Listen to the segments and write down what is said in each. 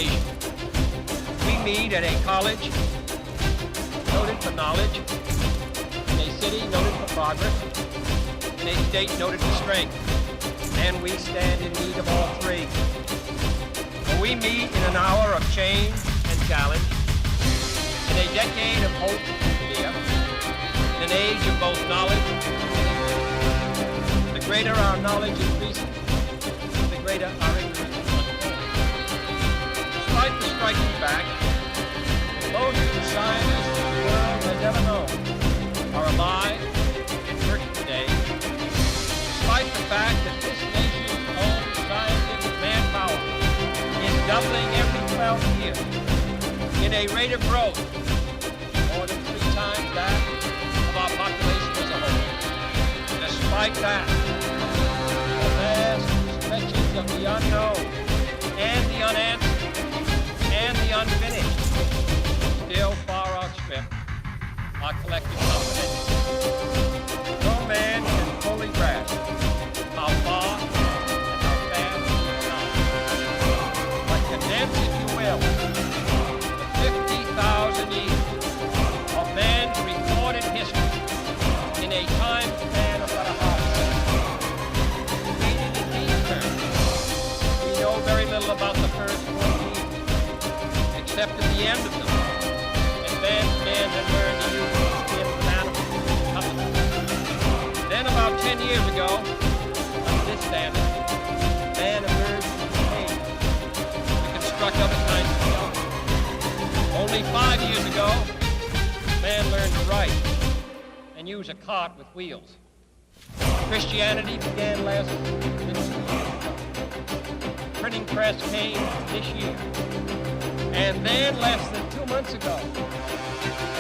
nation. We meet at a college noted for knowledge, in a city noted for progress, in a state noted for strength, and we stand in need of all three. For we meet in an hour of change and challenge, in a decade of hope and fear, in an age of both knowledge and ignorance. The greater our knowledge increases, the greater our ignorance unfolds. Despite the striking fact, most of the scientists the world has ever known are alive and working today, despite the fact that this nation's own scientific manpower is doubling every 12 years in a rate of growth more than 3 times that of our population as a whole. Despite that, the vast stretches of the unknown and the unanswered and the unfinished still far outstrip our collective comprehension. No man can fully grasp how far and how fast we've come. But condense, if you will, the 50,000 years of man's recorded history in a time span of but a half century. Stated in these terms, we know very little about the first 4 years, except at the end of them, advanced men had learned to use the skin of animals to cover. Then about 10 years ago, under this standard, man emerged from the cave to construct other kinds of shelter. Only 5 years ago, man learned to write and use a cart with wheels. Christianity began last century. Printing press came this year. And then less than 2 months ago,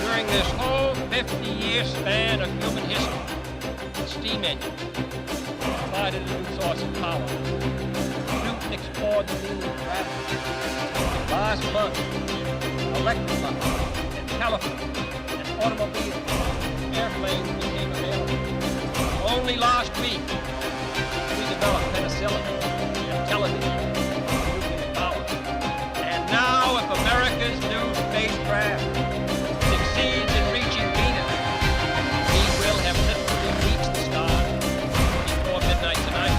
during this whole 50-year span of human history, the steam engine provided a new source of power. Newton explored the meaning of gravity. Last month, electric bus and telephone and automobile, airplanes became available. Only last week, we developed penicillin and television and nuclear power. And now, if America's new spacecraft succeeds in reaching Venus, we will have literally reached the stars before midnight tonight.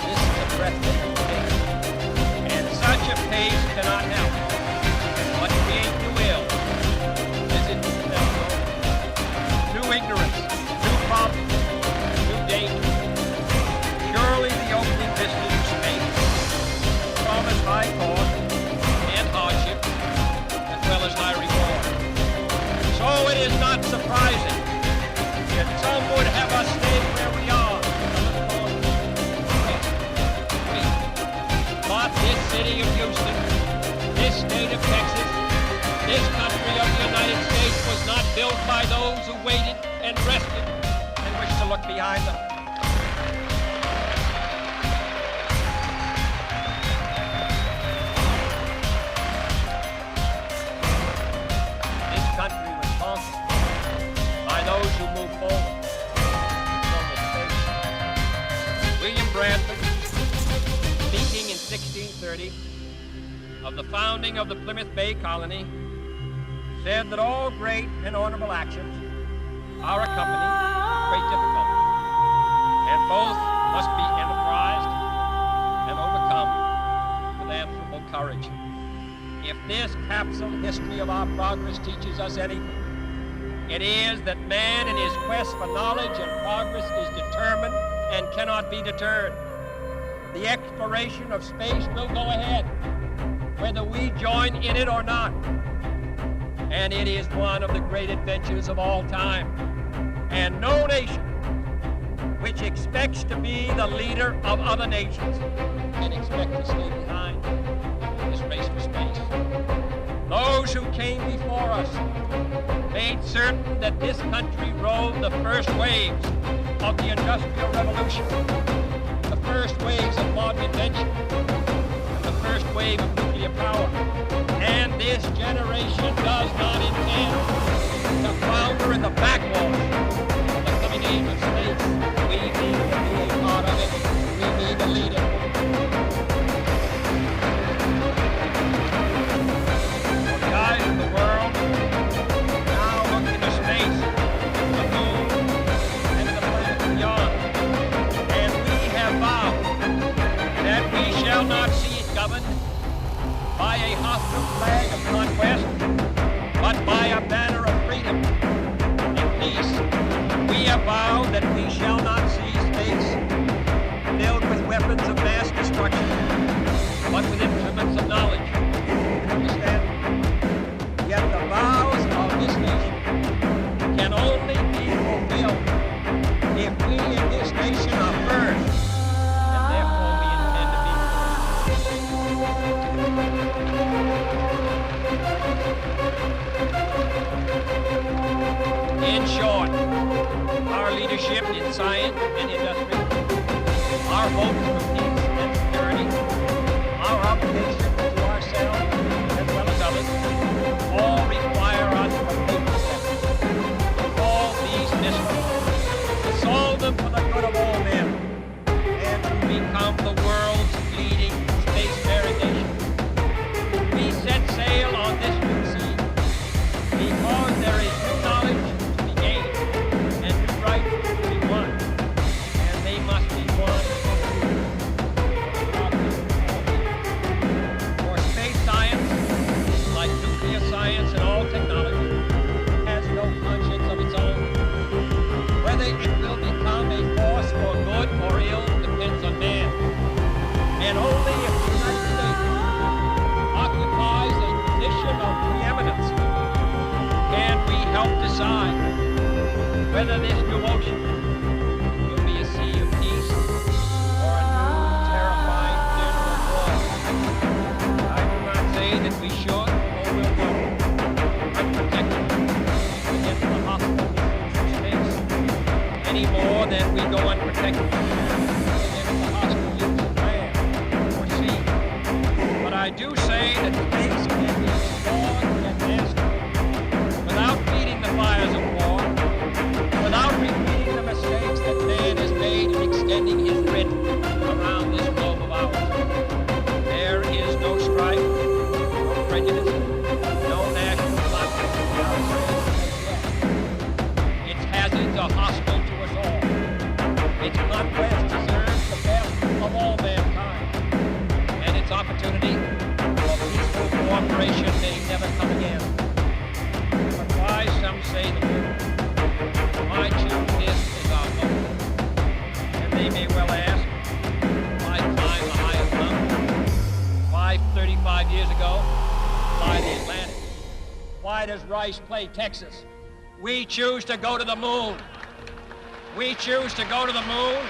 This is a breathtaking pace, and such a pace cannot help but create new ills. Visit new ignorance, new problems, new dangers. Surely the opening vistas of space promise high cost and hardship, as well as high reward. So it is not surprising that some would have us stay where we are. But this city of Houston, this state of Texas, this country of the United States was not built by those who waited and rested and wished to look behind them. Country was conquered by those who moved forward from the space. William Bradford, speaking in 1630 of the founding of the Plymouth Bay Colony, said that all great and honorable actions are accompanied with great difficulty, and both must be enterprised and overcome with answerable courage. If this capsule history of our progress teaches us anything, it is that man in his quest for knowledge and progress is determined and cannot be deterred. The exploration of space will go ahead, whether we join in it or not. And it is one of the great adventures of all time. And no nation which expects to be the leader of other nations can expect to stay behind in this race for space. Those who came before us made certain that this country rode the first waves of the Industrial Revolution, the first waves of modern invention, and the first wave of nuclear power. And this generation does not intend to flounder in the backwater of the coming age of space. We need to be a part of it. We need to lead it. peace, we have vowed that we shall not see space filled with weapons of mass destruction, but with instruments of knowledge. Understand? Yet the vows of this nation can only be fulfilled if we in this nation are first, and therefore we intend to be first. In short, our leadership in science and industry, our votes for peace and security, our obligation to ourselves as well as others, all require us to take the steps to solve these mysteries, to solve them for the good of all men, and to become the world's leading spacefaring nation. We set sail on this new sea because there is new knowledge to be gained and new rights to be won, and they must be won. For space science, like nuclear science and all technology, has no conscience of its own. Whether it will become a force for good or ill depends on man. And only if the United States occupies a position of preeminence can we help decide whether this new ocean will be a sea of peace or a new terrifying general war. I do not say that we should or will go unprotected against the hostile of space any more than we go unprotected against the hostile use of land or sea. But I do say that space can be explored and mastered without feeding the fires of war, without repeating the mistakes that man has made in extending his writ around this globe of ours. There is no strife, no prejudice, no national conflict in our space yet. Its hazards are hostile to us all. Its conquest deserves the best of all mankind, and its opportunity for peaceful cooperation may never come again. But why, some say, the moon? Why choose this as our goal? And they may well ask, why climb the highest mountain? Why 35 years ago, fly the Atlantic? Why does Rice play Texas? We choose to go to the moon. We choose to go to the moon.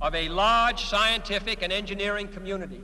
of a large scientific and engineering community.